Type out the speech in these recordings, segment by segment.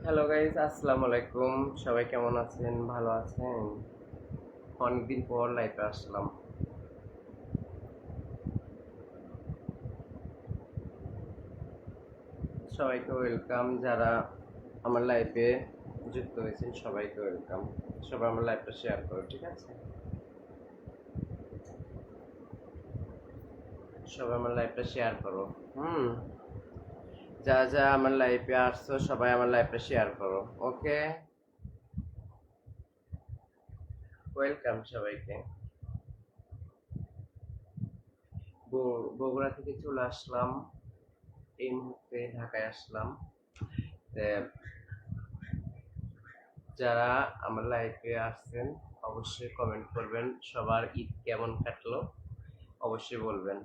Hello guys, আসসালামু আলাইকুম। সবাই কেমন আছেন? ভালো আছেন? অনেকদিন পর লাইভে আসলাম। সবাইকে ওয়েলকাম। যারা আমার লাইভে যুক্ত হয়েছেন সবাইকে ওয়েলকাম। সবাই আমার লাইভটা শেয়ার করো, ঠিক আছে? সবাই আমার লাইভটা শেয়ার করো। হুম, যা যা আমার লাইভে আসছো সবাই আমার লাইভটা শেয়ার করো। ওকে, ওয়েলকাম সবাইকে। বগুড়া থেকে চলে আসলাম, এই মুহূর্তে ঢাকায় আসলাম। যারা আমার লাইফে আসছেন অবশ্যই কমেন্ট করবেন, সবার ঈদ কেমন কাটলো অবশ্যই বলবেন।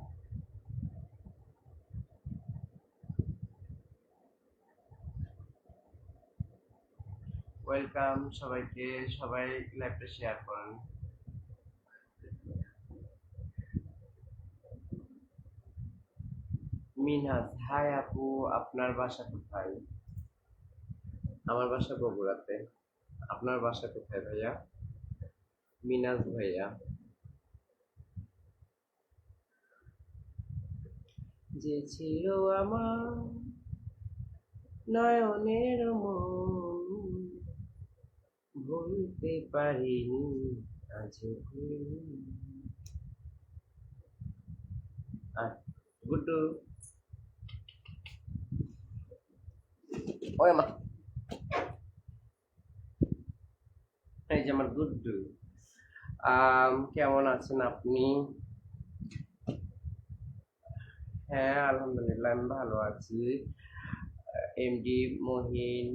ওয়েলকাম সবাইকে, সবাই লাইভটা শেয়ার করেন। মিনহাজ, হাই আপু, আপনার বাসা কোথায়? আমার বাসা বগুড়াতে। আপনার বাসা কোথায় ভাইয়া? মিনাজ ভাইয়া। যে ছিল আমার নয়নের মন, ভুলতে পারিনি আজও ভুলিনি। আর গুড্ডু, ওই আমার, এই যে আমার গুড্ডু। কেমন আছেন আপনি? হ্যাঁ, আলহামদুলিল্লাহ আমি ভালো আছি। এমডি মহিন,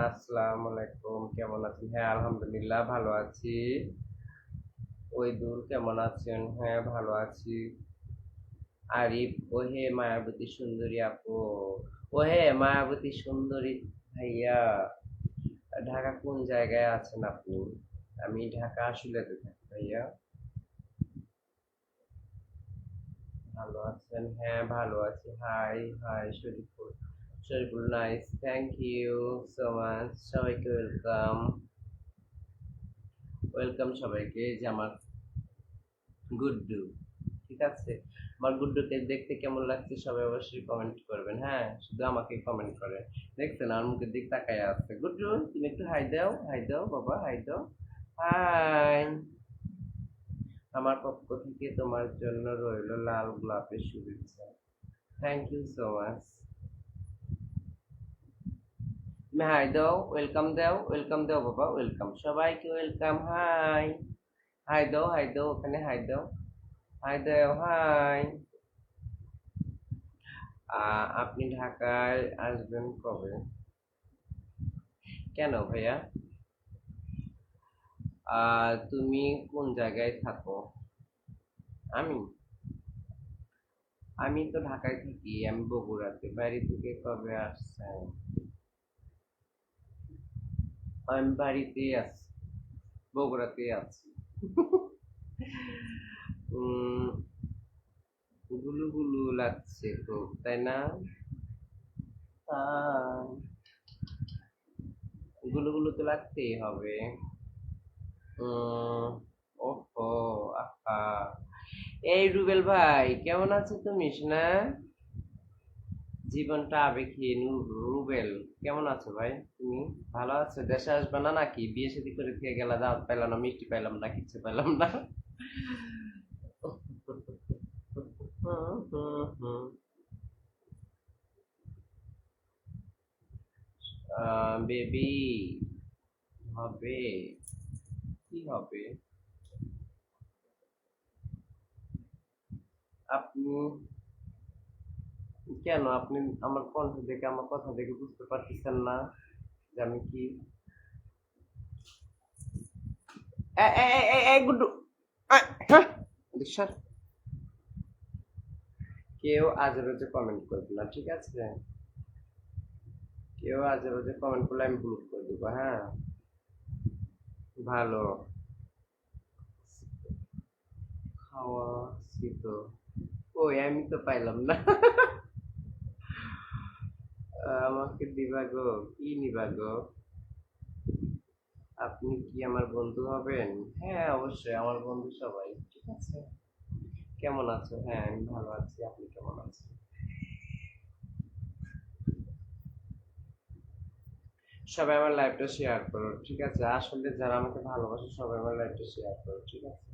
আসসালামু আলাইকুম, কেমন আছেন? হ্যাঁ আলহামদুলিল্লাহ ভালো আছি। ওই দূর কেমন আছেন? হ্যাঁ ভালো আছি। আরিফ, ওহে মায়াবতী সুন্দরী আপু, ওহে মায়াবতী সুন্দরী ভাইয়া, ঢাকা কোন জায়গায় আছেন আপনি? আমি ঢাকা আশুলিয়াতে থাকি ভাইয়া। ভালো আছেন? হ্যাঁ ভালো আছি। Hi hi Shariful, Shariful nice, thank you so much. সবাইকে ওয়েলকাম, ওয়েলকাম সবাইকে। এই যে আমার গুড্ডু, ঠিক আছে? আমার গুড্ডুকে দেখতে কেমন লাগছে সবাই অবশ্যই কমেন্ট করবেন। হ্যাঁ, শুধু আমাকে কমেন্ট করেন। দেখছেন আমার মুখের দিক তাকায় আছে। গুড্ডু, তুমি একটু হাই দাও, হাই দাও বাবা, হাই দাও। হাই। আমার পক্ষ থেকে তোমার জন্য রইল লাল গোলাপের শুভেচ্ছা। Thank you so much. তুমি হাই দাও, ওয়েলকাম দাও, ওয়েলকাম দাও বাবা, ওয়েলকাম সবাইকে ওয়েলকাম। হাই, হাই দাও, হাই দাও, ওখানে হাই দাও, হাই দাও, হাই। আপনি ঢাকায় আসবেন কবে? কেন ভাইয়া? তুমি কোন জায়গায় থাকো? আমি আমি তো ঢাকায় থাকি, আমি বগুড়াতে। বাড়ি থেকে কবে আসছেন? আমি বাড়িতেই আছি, বগুড়াতেই আছি। উম, গুলু গুলু লাগছে তো, তাই না? আহ, গুলু গুলু তো লাগতেই হবে। উম, ওহো, আহা। এই রুবেল ভাই, কেমন আছো তুমি না? জীবনটা আবেগহীন। রুবেল, কেমন আছো ভাই তুমি? ভালো আছো? দেশে আসবে না নাকি? বিয়ে শাদী করে থেকে গেলা, দাওয়াত পাইলাম না, মিষ্টি পাইলাম না, কিচ্ছু পাইলাম না। বেবি, হবে, কি হবে? আপনি কেন, আপনি আমার কণ্ঠ দেখে, আমার কথা দেখে বুঝতে পারতেছেন না যে আমি কি? গুড্ডু, হ্যাঁ, সর। কেউ আজে বাজে কমেন্ট করবে না, ঠিক আছে? কেউ আজে বাজে কমেন্ট করলে আমি ব্লক করে দেবো, হ্যাঁ? ভালো খাওয়া শীত, ওই আমি তো পাইলাম না। আমাকে নিবা গো? কি নিবা গো? আপনি কি আমার বন্ধু হবেন? হ্যাঁ, অবশ্যই আমার বন্ধু সবাই। ঠিক আছে। কেমন আছো? হ্যাঁ, আমি ভালো আছি। আপনি কেমন আছেন? সবাই আমার লাইভটা শেয়ার করো। ঠিক আছে। আসলে যারা আমাকে ভালোবাসে সবাই আমার লাইভটা শেয়ার করো। ঠিক আছে।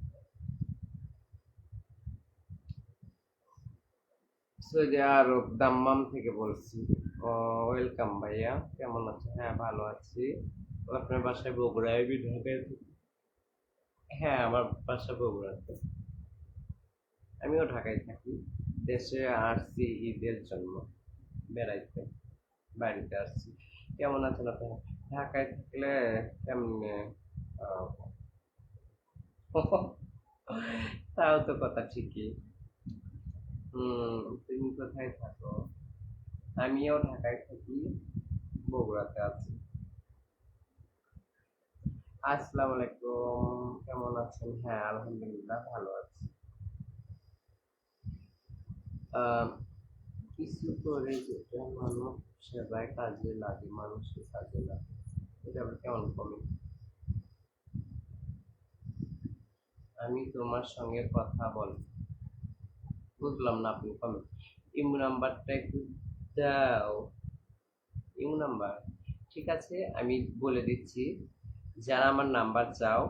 সৌদি আরব দাম্মাম থেকে বলছি। ওয়েলকাম ভাইয়া। কেমন আছো? হ্যাঁ, ভালো আছি। আপনার বাসায় বগুড়ায়? আমি ঢাকায় থাকি। হ্যাঁ, আমার বাসা বগুড়াতে। আমিও ঢাকায় থাকি। দেশে আসছি ঈদের জন্য বেড়াইতে। বাড়িতে আসছি। কেমন আছেন আপনি? ঢাকায় থাকলে কেমনে? আহ, তাও তো কথা ঠিকই। তুমি কোথায় থাকো? আমিও ঢাকায় থাকি, বগুড়াতে আছি। আসসালামু আলাইকুম। কেমন আছেন? হ্যাঁ, আলহামদুলিল্লাহ ভালো আছি। আহ, কিছু করে যেটা মানব সেবায় কাজে লাগে, মানুষের কাজে লাগে, এটা আবার কেমন কমে? আমি তোমার সঙ্গে কথা বল। বুঝলাম না আপনি কমে। ইমো নাম্বারটা একটু দাও। Imo number? ঠিক আছে, আমি বলে দিচ্ছি। যারা আমার নাম্বার চাও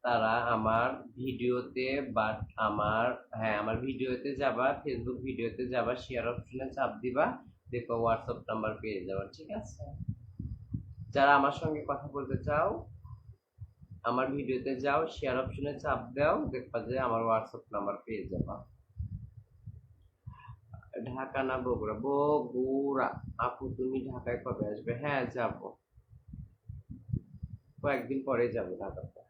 তারা আমার ভিডিওতে বা আমার, হ্যাঁ, আমার ভিডিওতে যাবা, ফেসবুক ভিডিওতে যাবা, শেয়ার অপশনে চাপ দিবা, দেখো হোয়াটসঅ্যাপ নাম্বার পেয়ে যাবা। ঠিক আছে। যারা আমার সঙ্গে কথা বলতে চাও আমার ভিডিওতে যাও, শেয়ার অপশনে চাপ দাও, দেখবা যে আমার হোয়াটসঅ্যাপ নাম্বার পেয়ে যাবা। ঢাকা না বগুড়া? বগুড়া। আপু তুমি ঢাকায় কবে আসবে? হ্যাঁ, যাব, কয়েকদিন পরে যাবো ঢাকাতে।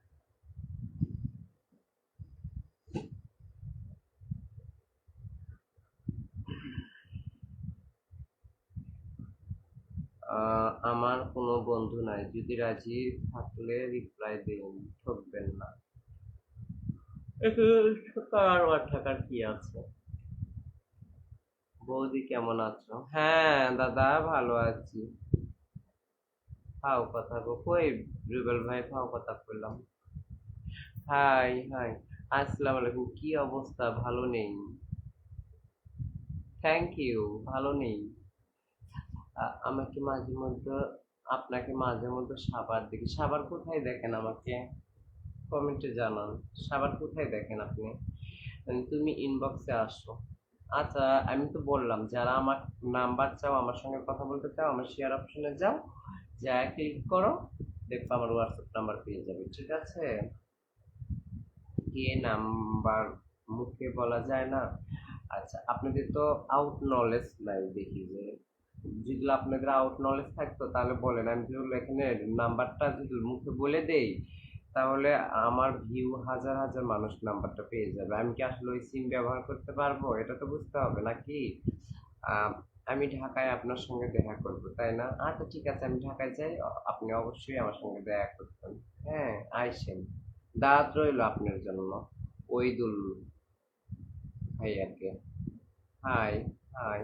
আমার কোনো বন্ধু নাই, যদি রাজি থাকলে রিপ্লাই দিন, ঠকবেন না। ঠকার আর ঠাকার কি আছে? বৌদি কেমন আছো? হ্যাঁ দাদা, ভালো আছি। ফাও কথা গো কই? রুবেল ভাই ফাও কথা বললাম। Hi hi. আসসালামু আলাইকুম। কি অবস্থা? ভালো নেই। Thank you. ভালো নেই। আমাকে মাঝে মধ্যে, আপনাকে মাঝে মধ্যে সাবার দেখি। সাবার কোথায় দেখেন আমাকে? কমেন্টে জানান। সাবার কোথায় দেখেন আপনি? তুমি ইনবক্সে আসো। আচ্ছা, আমি তো বললাম যারা আমার নাম্বার চাও, আমার সঙ্গে কথা বলতে চাও, আমার শেয়ার অপশনে যাও, যা ক্লিক করো, দেখবো আমার হোয়াটসঅ্যাপ নাম্বার পেয়ে যাবে। ঠিক আছে। কে নাম্বার মুখে বলা যায় না। আচ্ছা, আপনাদের তো আউট নলেজ নাই দেখি যে। যদি আপনাদের আউট নলেজ থাকতো তাহলে বলেন, আমি যেগুলো এখানে নাম্বারটা যদি মুখে বলে দেই তাহলে আমার ভিউ হাজার হাজার মানুষ নাম্বারটা পেয়ে যাবে। আমি কি আসলে ওই সিম ব্যবহার করতে পারবো? এটা তো বুঝতে হবে নাকি? আহ, আমি ঢাকায় আপনার সঙ্গে দেখা করব, তাই না? আচ্ছা ঠিক আছে, আমি ঢাকায় যাই, আপনি অবশ্যই আমার সঙ্গে দেখা করবেন। হ্যাঁ, আইসেন। দাঁত রইল আপনার জন্য। ওই দুল ভাইয়াকে। High high.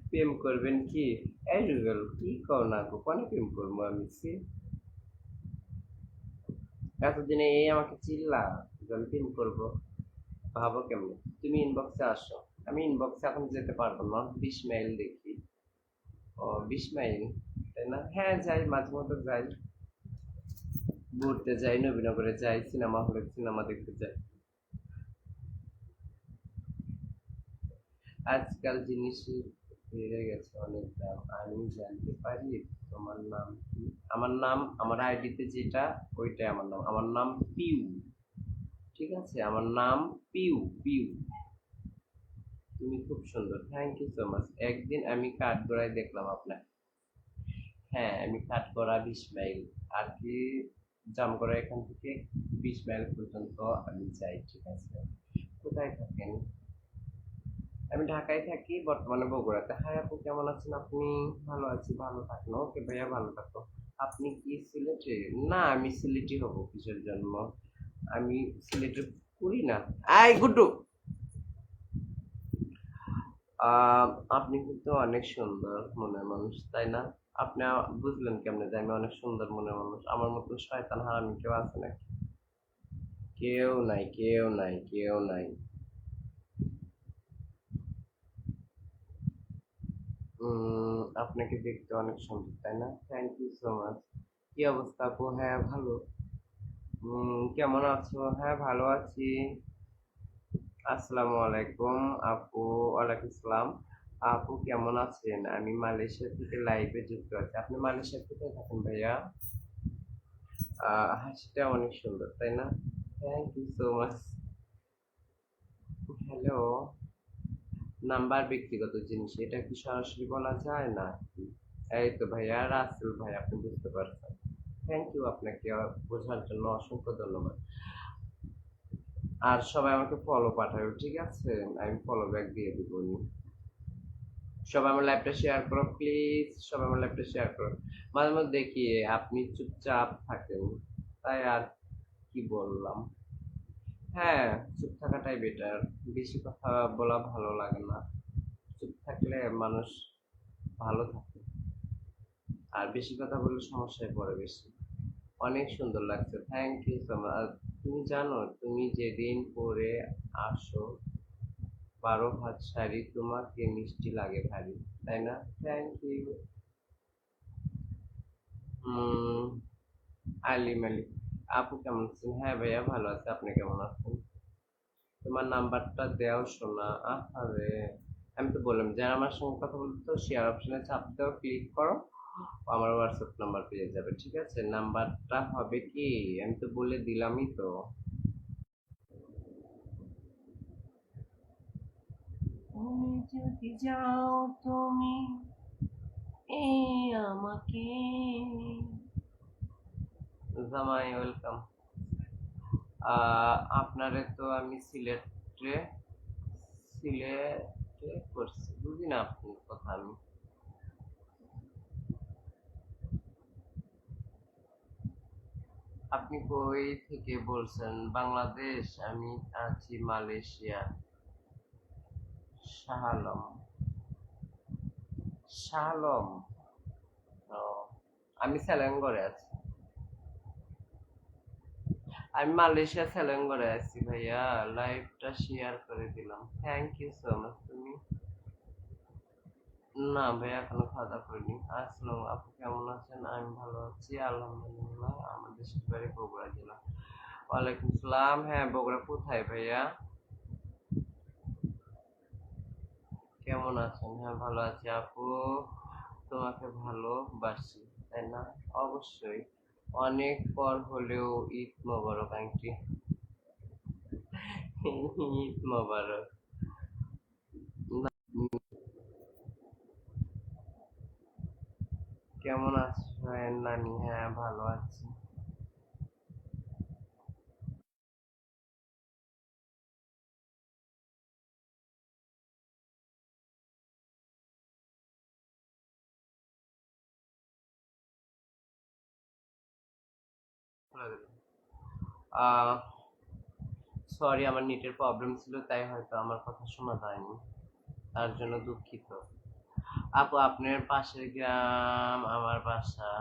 প্রেম করবেন কি? এই রুবেল কি কও না গো, কোনে প্রেম করবো আমি? এতদিনে এই আমাকে চিল্লা যে আমি প্রেম করবো? ভাবো কেমনে? তুমি ইনবক্সে আসো। আমি ইনবক্সে এখন যেতে পারবো না, 20 মাইল দেখি। ও, 20 মাইল, তাই না? হ্যাঁ, যাই, মাঝে মধ্যে যাই, ঘুরতে যাই, নবীনগরে যাই, সিনেমা হলে সিনেমা দেখতে যাই। আজকাল জিনিস বেড়ে গেছে অনেক দাম। আমি জানতে পারি তোমার নাম কি? আমার নাম, আমার আইডিতে যেটা, ওইটাই আমার নাম। আমার নাম পিউ। ঠিক আছে, আমার নাম পিউ। পিউ। তুমি খুব সুন্দর। Thank you so much. একদিন আমি কাঠগড়ায় দেখলাম আপনাকে। হ্যাঁ, আমি কাঠগড়া 20 মাইল আর কি, জামগড়া এখান থেকে 20 মাইল পর্যন্ত আমি যাই। ঠিক আছে। কোথায় থাকেন? আমি ঢাকায় থাকি, বর্তমানে বগুড়াতে। হাই আপু, কেমন আছেন আপনি? ভালো আছি, ভালো থাকুন। ওকে ভাইয়া, ভালো থাকো। আপনি কি সিলেটে? না, আমি সিলেটি হব কিসের জন্য? আমি সিলেটে করি না। আই গুড্ডু, আহ, আপনি কিন্তু অনেক সুন্দর মনের মানুষ, তাই না? আপনি বুঝলেন কেমনে যে আমি অনেক সুন্দর মনের মানুষ? আমার মতো শয়তান হারামি কেউ আছে নাকি? কেউ নাই, কেউ নাই, কেউ নাই। আপনাকে দেখতে অনেক সুন্দর, তাই না? Thank you so much. কি অবস্থা আপু? হ্যাঁ ভালো। কেমন আছো? হ্যাঁ ভালো আছি। আসসালামু আলাইকুম আপু। ওয়ালাইকুম আসসালাম। আপু কেমন আছেন? আমি মালয়েশিয়া থেকে লাইভে যুক্ত আছি। আপনি মালয়েশিয়া থেকে থাকেন ভাইয়া? হাসিটা অনেক সুন্দর, তাই না? Thank you so much. Hello. Number ব্যক্তিগত জিনিস, এটা কি সরাসরি বলা যায় না? এই তো ভাইয়া, রাসেল ভাই, আপনি বুঝতে পারছেন। থ্যাংক ইউ আপনাকে, বোঝার জন্য অসংখ্য ধন্যবাদ। আর সবাই আমাকে ফলো পাঠাবে, ঠিক আছে? আমি ফলো ব্যাক দিয়ে দিব। সবাই আমার লাইভটা শেয়ার করো প্লিজ, সবাই আমার লাইভটা শেয়ার করো। মাঝে মাঝে দেখি আপনি চুপচাপ থাকেন, তাই আর কি বললাম। হ্যাঁ, চুপ থাকাটাই বেটার। বেশি কথা বলা ভালো লাগে না। চুপ থাকলে মানুষ ভালো থাকে, আর বেশি কথা বললে সমস্যায় পড়ে বেশি। অনেক সুন্দর লাগছে, থ্যাংক ইউ সো মাচ। তুমি জানো, তুমি যেদিন পরে আসো 12 হাত শাড়ি, তোমাকে মিষ্টি লাগে ভারী, তাই না? Thank you. Um Alim Ali, আপু কেমন আছেন? হ্যাঁ ভাইয়া ভালো আছে, আপনি কেমন আছেন? তোমার নাম্বারটা দেও শোনা। আহারে, আমি তো বললাম যারা আমার সঙ্গে কথা বলতে, তো শেয়ার অপশনে চাপ দাও, ক্লিক করো, আমার হোয়াটসঅ্যাপ নাম্বার পেয়ে যাবে, ঠিক আছে? নাম্বারটা হবে কি, আমি তো বলে দিলামই তো। তুমি যদি যাও, তুমি আমাকে, জামাই ওয়েলকাম। আপনারে তো আমি সিলেটে সিলেটে করছি, বুঝি না আপনার কথা আমি। আপনি কই থেকে বলছেন? বাংলাদেশ, আমি আছি মালয়েশিয়া। শাহ আলম। শাহ আলম। ও, আমি সেলেঙ্গরে আছি। আমি মালয়েশিয়া সেলেঙ্গরে আছি ভাইয়া। লাইভটা শেয়ার করে দিলাম, থ্যাংক ইউ সো মাচ। তুমি? না ভাইয়া, এখনো খাওয়া দাওয়া করিনি। আসসালাম, আপু কেমন আছেন? আমি ভালো আছি আলহামদুলিল্লাহ। আমার দেশের বাড়ি বগুড়া জেলা। ওয়ালাইকুম সালাম। হ্যাঁ, বগুড়া কোথায় ভাইয়া? কেমন আছেন? হ্যাঁ ভালো আছি আপু। তোমাকে ভালোবাসি, তাই না? অবশ্যই। অনেক পর হলেও ঈদ মোবারক আন্টি। ঈদ মোবারক। উম, কেমন আছেন নানি? হ্যাঁ ভালো আছি। আহ সরি, আমার নেটের প্রবলেম ছিল, তাই হয়তো আমার কথা শোনা যায়নি, তার জন্য দুঃখিত। আপু আপনার পাশের গ্রাম আমার বাসা।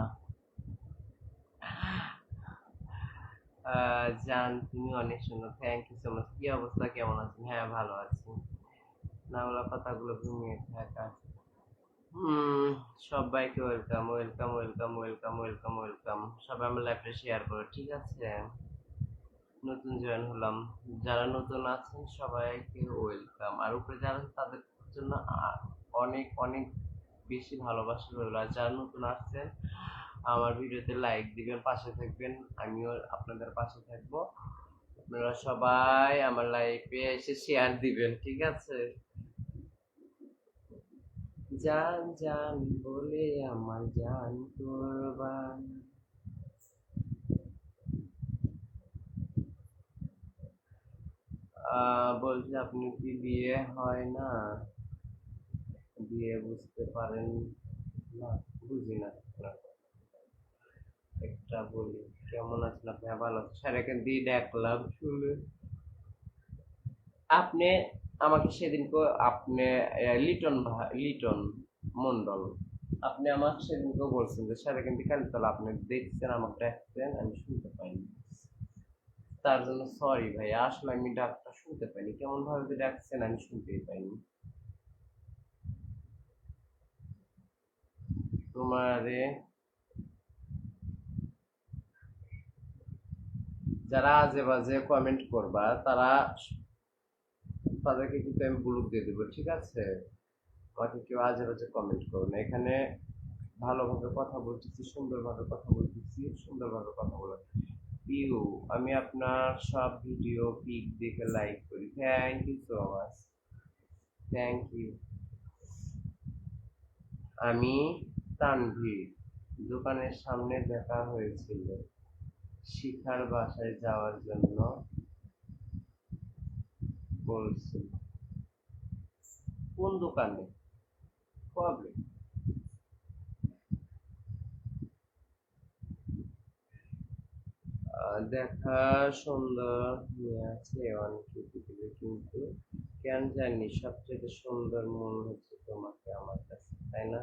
জান, তুমি অনেক সুন্দর, থ্যাংক ইউ সো মাচ। কি অবস্থা, কেমন আছেন? হ্যাঁ ভালো আছি। না বলা কথাগুলো ঘুমিয়ে থাকা। হুম, সবাইকে welcome, welcome, welcome, welcome, welcome, welcome. সবাই আমার লাইভটা শেয়ার করো, ঠিক আছে? নতুন জয়েন হলাম, যারা নতুন আছেন সবাইকে ওয়েলকাম। আর উপরে যারা আছেন তাদের জন্য অনেক অনেক বেশি ভালোবাসা রইল। আর যারা নতুন আসছেন, আমার ভিডিওতে লাইক দিবেন, পাশে থাকবেন, আমিও আপনাদের পাশে থাকবো। আপনারা সবাই আমার লাইভে এসে শেয়ার দিবেন, ঠিক আছে? জান জান বলে আমার জান কুরবান। বলছি আপনি কি বিয়ে হয় না? বিয়ে বুঝতে পারেন না? বুঝি না আপনার কথা। একটা বলি, কেমন আছেন আপনি? ভালো আছেন? স্যারকে দিয়ে দেখলাম শুনে। আপনি আমাকে সেদিনকে আপনি লিটন মন্ডল, আপনি আমার সেদিনকেও বলছেন যে সারা কিন্তু কালীতলা আপনি দেখছেন, আমাকে ডাকছেন, আমি শুনতে পাইনি। তার জন্য সরি ভাই, আসলে আমি ডাকটা শুনতে পাইনি, কেমন ভাবে যে ডাকছেন আমি শুনতেই পাইনি। তোমারে যারা আজে বাজে কমেন্ট করবা তাদেরকে কিন্তু আমি ব্লক দিয়ে দেবো, ঠিক আছে? আমাকে কেউ আজে বাজে কমেন্ট করো না এখানে। ভালোভাবে কথা বলতেছি, সুন্দরভাবে কথা বলতেছি, সুন্দরভাবে কথা বলো। পিউ, আমি আপনার সব ভিডিও পিক দেখে লাইক করি, thank you so much, thank you. আমি তানভীর, দোকানের সামনে দেখা হয়েছিল, শিখার বাসায় যাওয়ার জন্য বলছি। কোন দোকানে? কবে? দেখা সুন্দর মেয়ে আছে অনেক পৃথিবীতে, কিন্তু কেন জানি সবচেয়ে সুন্দর মনে হচ্ছে তোমাকে আমার কাছে, তাই না?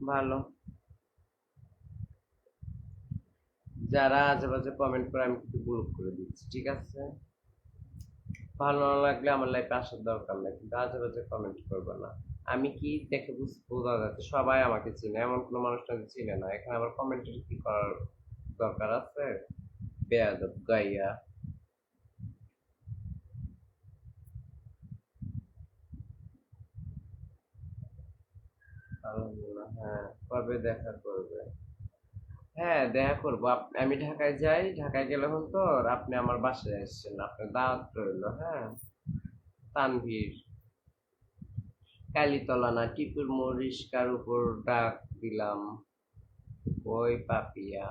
ভালো। যারা আজেবাজে কমেন্ট করে আমি কিন্তু ব্লক করে দিচ্ছি, ঠিক আছে? ভালো না লাগলে আমার লাইফে আসার দরকার নেই, কিন্তু আজেবাজে কমেন্ট করবে না। আমি কি দেখে বোঝা যাচ্ছে সবাই আমাকে চিনে, এমন কোনো মানুষ নাকি চিনে না, এখানে আবার কমেন্টের কি করার দরকার আছে? বেয়াদব গাইয়া। আলহামদুলিল্লাহ, হ্যাঁ, কবে দেখা করবে? হ্যাঁ, দেখা করবো। আমি ঢাকায় যাই, ঢাকায় গেলে হন তো আপনি আমার বাসায় আসছেন, আপনার দাওয়াত রইলো, হ্যাঁ। তানভীর, কালীতলা না, টিপুর মোড় রিস্কার উপর ডাক দিলাম, ওই পাপিয়া।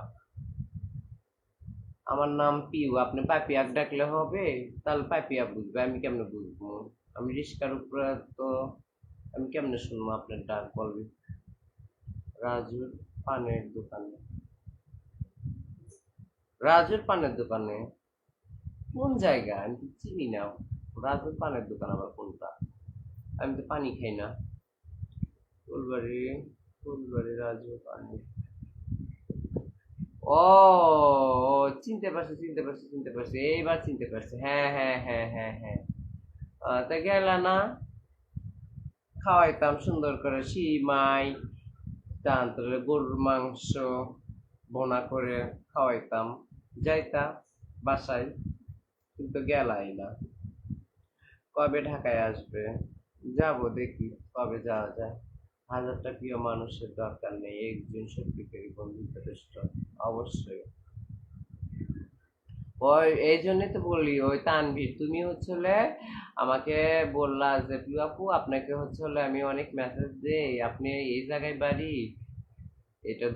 আমার নাম পিউ, আপনি পাপিয়া ডাকলে হবে? তাহলে পাপিয়া বুঝবে, আমি কেমনে বুঝবো? আমি রিস্কার উপরে তো, আমি কেমনে শুনবো আপনার ডাক বলবি? রাজুর পানের দোকানে? রাজুর পানের দোকানে কোন জায়গা? আমি তো চিনি না। রাজুর পানের দোকান আবার কোনটা? আমি তো পানি খাই না। ফুলবাড়ি, ফুলবাড়ি রাজুর পানি। ও, ও, চিনতে পারছি, চিনতে পারছি, চিনতে পারছি, এইবার চিনতে পারছি, হ্যাঁ হ্যাঁ হ্যাঁ হ্যাঁ হ্যাঁ। তা গেলা না? খাওয়াইতাম সুন্দর করে সিমাই, তারপরে গরুর মাংস বোনা করে খাওয়াইতাম, যাইতা বাসায়, কিন্তু গেলাই না। কবে ঢাকায় আসবে? যাব, দেখি কবে যাওয়া যায়। হাজারটা প্রিয় মানুষের দরকার নেই, একজন সত্যিকারী বন্ধু যথেষ্ট। অবশ্যই। ওই এই জন্যই তো বলি, ওই তানভীর তুমি হচ্ছে আমাকে বললা যে প্রিয় আপু আপনাকে হচ্ছে আমি অনেক মেসেজ দেই, আপনি এই জায়গায় বাড়ি, এটা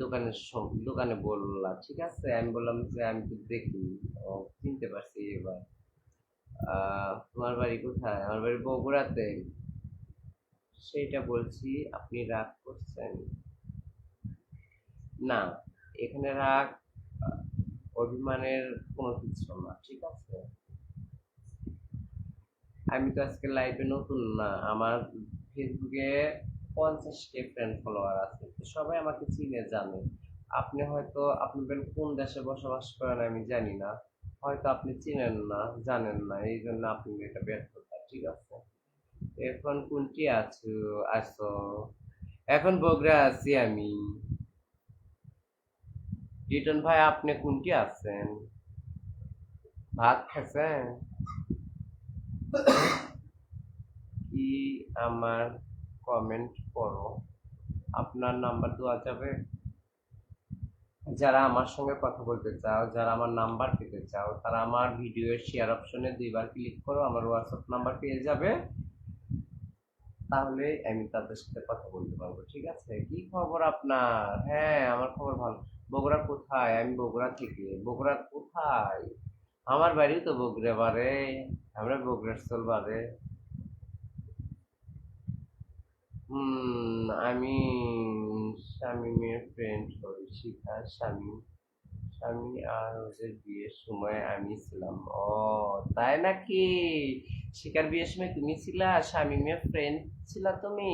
দোকানে বললা, ঠিক আছে? আমি বললাম যে আমি তো দেখি। ও, চিনতে পারছি এবার। তোমার বাড়ি কোথায়? আমার বাড়ি বগুড়াতে। সেইটা বলছি, আপনি রাগ করছেন? না, এখানে রাগ, আহ, অভিমানের কোনো কিছু না, ঠিক আছে? আমি তো আজকে লাইভে নতুন না, আমার ফেসবুকে 50K ফ্রেন্ড ফলোয়ার আছে, তো সবাই আমাকে চিনে জানে। আপনি হয়তো, আপনি কোন দেশে বসবাস করেন আমি জানি না, হয়তো আপনি চিনেন না, জানেন না, এই জন্য আপনি এটা ব্যর্থতা, ঠিক আছে? এখন কোনটি আছো? এখন বগুড়া আছি আমি। রিটন ভাই, আপনি কোনটি আছেন? ভাত খাচ্ছেন? কি আমার কমেন্ট করো, আপনার নাম্বার দেওয়া যাবে? যারা আমার সঙ্গে কথা বলতে চাও, যারা আমার নাম্বার পেতে চাও, তারা আমার ভিডিওর শেয়ার অপশনে 2বার ক্লিক করো, আমার হোয়াটসঅ্যাপ নাম্বার পেয়ে যাবে, তাহলে আমি তাদের সাথে কথা বলতে পারবো, ঠিক আছে? কি খবর আপনার? হ্যাঁ, আমার খবর ভালো। বগুড়া কোথায়? আমি বগুড়া থেকে। বগুড়া কোথায়? আমার বাড়ি তো বগুড়া বারে, আমরা বগুড়ার চল বারে। আমি শামীমের ফ্রেন্ড হই, শিখার শামীম। স্বামী আর ওদের বিয়ের সময় আমি ছিলাম। ও, তাই নাকি? শিকার বিয়ের সময় তুমি ছিলা, শামিমের ফ্রেন্ড ছিলা তুমি,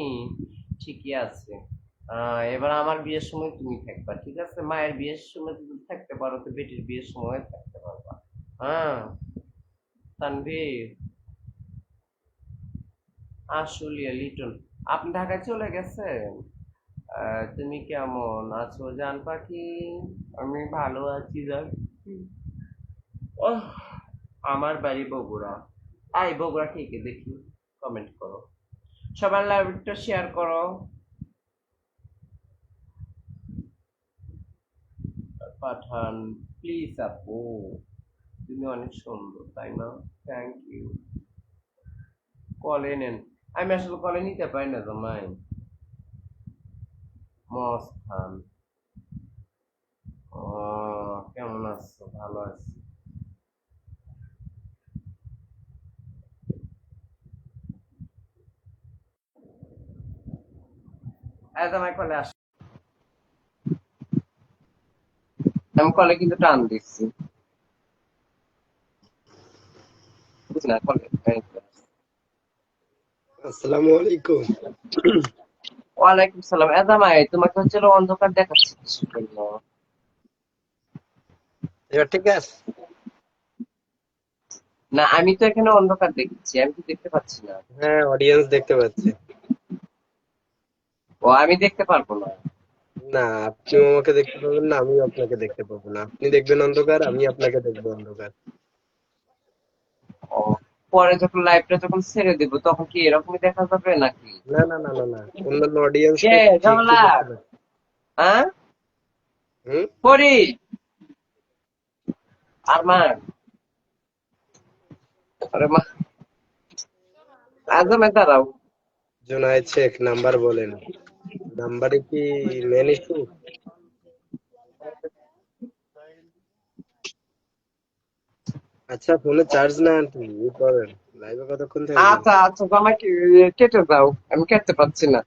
ঠিকই আছে। এবার আমার বিয়ের সময় তুমি থাকবা, ঠিক আছে? মায়ের বিয়ের সময় যদি থাকতে পারো তো বেটির বিয়ের সময় থাকতে পারবা। হ্যাঁ, তানভীর, আসলে লিটন, আপনি ঢাকায় চলে গেছেন? তুমি কেমন আছো জান পাখি? আমি ভালো আছি জান। ওহ, আমার বাড়ি বগুড়া। বগুড়া কে কে দেখি, কমেন্ট করো, সবার লাইভটা শেয়ার করো। পাঠান, প্লিজ আপু, তুমি অনেক সুন্দর, তাই না? Thank you. কলে নেন, আমি আসলে কলে নিতে পারি না তোমায়। মস্তান, ও, কেমন আছো? ভালো আছি। তোমায় কলে আস, আমি কলে কিন্তু টান দিচ্ছি, বুঝলি না? কলে আসসালামু আলাইকুম। ওয়ালাইকুম সালাম। জামাই, তোমাকে হচ্ছে অন্ধকার দেখাচ্ছে কিসের জন্য? এবার ঠিক আছে? না, আমি তো এখানে অন্ধকার দেখছি, আমি তো দেখতে পাচ্ছি না। হ্যাঁ, অডিয়েন্স দেখতে পাচ্ছে। ও, আমি দেখতে পারবো না। না, আপনিও আমাকে দেখতে পাবেন না, আমিও আপনাকে দেখতে পাবো না। আপনি দেখবেন অন্ধকার, আমি আপনাকে দেখবো অন্ধকার। ও, পরে যখন লাইভটা যখন ছেড়ে দেবো তখন কি এরকমই দেখা যাবে নাকি? না না না না না, অন্যান্য অডিয়েন্স কে তো ঠিকই ঝামেলা? দেখতে পাচ্ছে। হ্যাঁ, হুম। করি আরমান, আরে মা, আজমে দাঁড়াও। জুনায়েদ শেখ, নাম্বার বলেন। নাম্বারে কি মেন ইস্যু? আচ্ছা, ফোনে চার্জ না আন্টি, ই করেন। লাইভে কতক্ষণ থাকবেন? আচ্ছা আচ্ছা, জামাই কেটে দাও, আমি কেটে পাচ্ছি না।